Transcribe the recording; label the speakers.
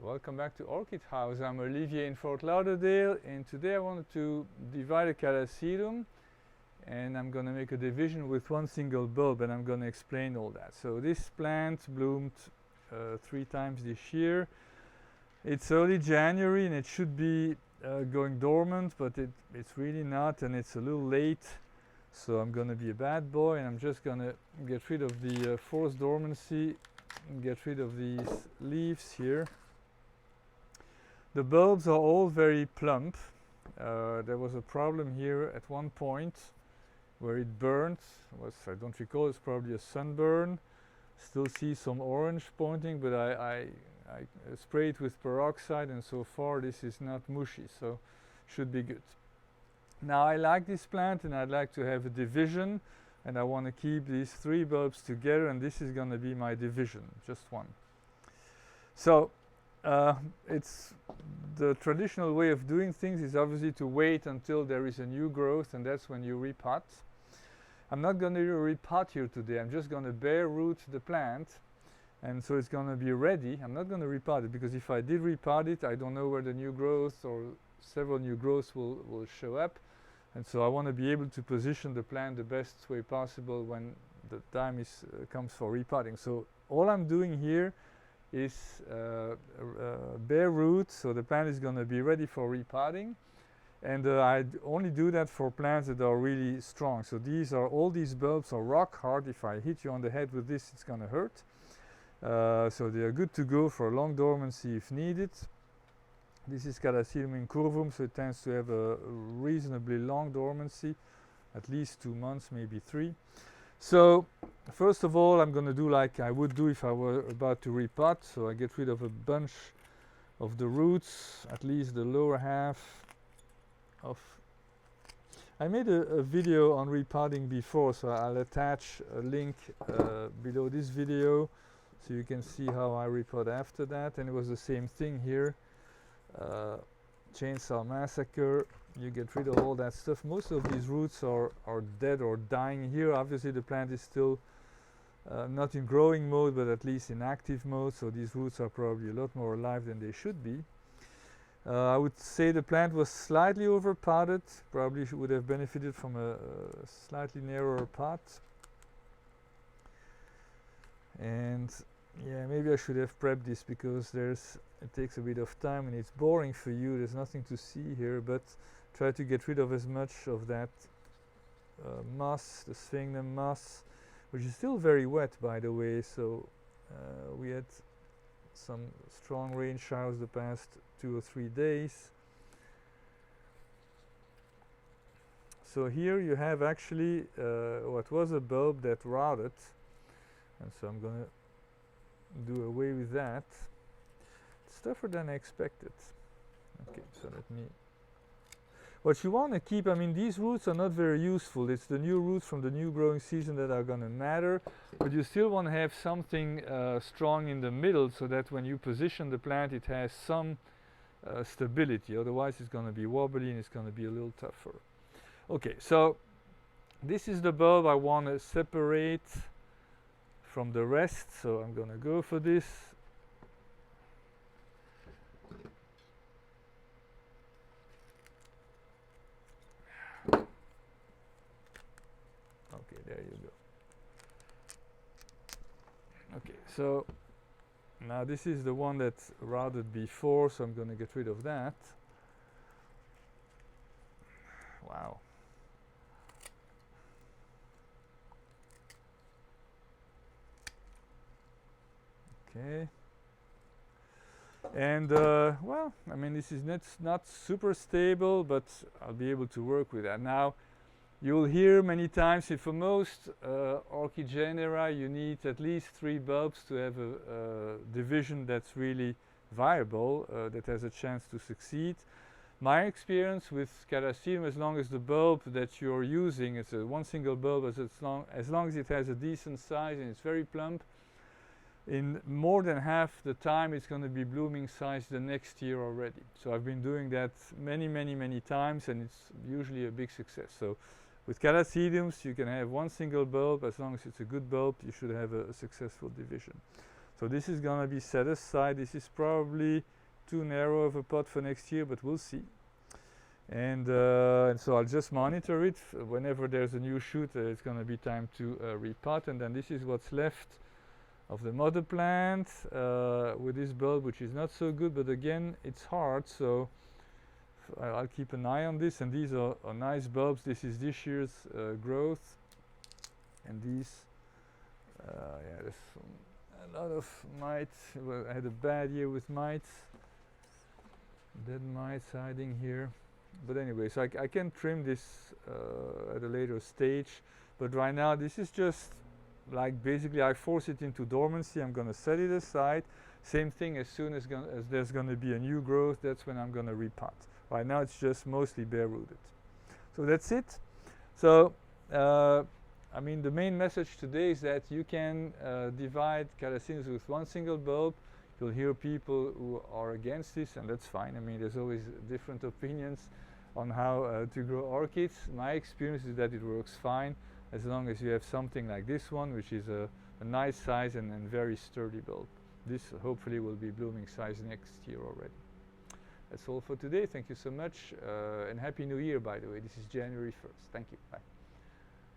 Speaker 1: Welcome back to Orchid House. I'm Olivier in Fort Lauderdale, and today I wanted to divide a Catasetum, and I'm going to make a division with one single bulb, and I'm going to explain all that. So this plant bloomed 3 times this year. It's early January and it should be going dormant, but it's really not, and it's a little late. So I'm going to be a bad boy, and I'm just going to get rid of the forced dormancy and get rid of these leaves here. The bulbs are all very plump. There was a problem here at one point where it burned. I don't recall, it's probably a sunburn. Still see some orange pointing, but I sprayed with peroxide, and so far this is not mushy, so should be good. Now I like this plant and I'd like to have a division, and I want to keep these 3 bulbs together, and this is going to be my division, just one. So it's the traditional way of doing things is obviously to wait until there is a new growth, and that's when you repot. I'm not going to repot here today. I'm just going to bare root the plant, and so it's going to be ready. I'm not going to repot it, because if I did repot it, I don't know where the new growth or several new growths will show up, and so I want to be able to position the plant the best way possible when the time comes for repotting. So all I'm doing here is bare root, so the plant is going to be ready for repotting, and I only do that for plants that are really strong. So all these bulbs are rock hard. If I hit you on the head with this, it's going to hurt. So they are good to go for long dormancy if needed. This is Catasetum incurvum, so it tends to have a reasonably long dormancy, at least 2 months, maybe 3. So first of all, I'm going to do like I would do if I were about to repot. So I get rid of a bunch of the roots, at least the lower half of. I made a video on repotting before, so I'll attach a link below this video so you can see how I repot after that. And it was the same thing here. Chainsaw massacre. You get rid of all that stuff. Most of these roots are dead or dying here. Obviously the plant is still not in growing mode, but at least in active mode, so these roots are probably a lot more alive than they should be. I would say the plant was slightly overpotted. Probably would have benefited from a slightly narrower pot. And yeah, maybe I should have prepped this, because it takes a bit of time and it's boring for you. There's nothing to see here, but try to get rid of as much of that moss, the sphagnum moss, which is still very wet, by the way. So we had some strong rain showers the past 2 or 3 days. So here you have actually what was a bulb that rotted, and so I'm going to do away with that. It's tougher than I expected. Okay, so let me. What you want to keep, I mean, these roots are not very useful. It's the new roots from the new growing season that are going to matter, but you still want to have something strong in the middle, so that when you position the plant it has some stability. Otherwise it's going to be wobbly and it's going to be a little tougher. Okay, so this is the bulb I want to separate from the rest, so I'm going to go for this. Okay, there you go. Okay, so now this is the one that rotted before, so I'm going to get rid of that. Wow. Okay. And well, I mean, this is not super stable, but I'll be able to work with that. Now you'll hear many times that for most orchid genera you need at least 3 bulbs to have a division that's really viable, that has a chance to succeed. My experience with Catasetum, as long as the bulb that you're using is one single bulb, as long as it has a decent size and it's very plump, in more than half the time it's going to be blooming size the next year already. So I've been doing that many times, and it's usually a big success. So with Catasetums you can have one single bulb. As long as it's a good bulb, you should have a successful division. So this is gonna be set aside. This is probably too narrow of a pot for next year, but we'll see. And so I'll just monitor it. Whenever there's a new shoot, it's gonna be time to repot. And then this is what's left of the mother plant with this bulb, which is not so good, but again, it's hard, so I'll keep an eye on this. And these are nice bulbs. This is this year's growth, and these, yeah, there's a lot of mites. Well, I had a bad year with mites, dead mites hiding here. But anyway, so I can trim this at a later stage, but right now this is just like basically I force it into dormancy. I'm gonna set it aside. Same thing, as soon as there's gonna be a new growth, that's when I'm gonna repot. Right now it's just mostly bare rooted. So that's it. So I mean, the main message today is that you can divide Catasetum with one single bulb. You'll hear people who are against this, and that's fine. I mean, there's always different opinions on how to grow orchids. My experience is that it works fine as long as you have something like this one, which is a nice size and very sturdy bulb. This hopefully will be blooming size next year already. That's all for today. Thank you so much, and Happy New Year, by the way. This is January 1st. Thank you. Bye.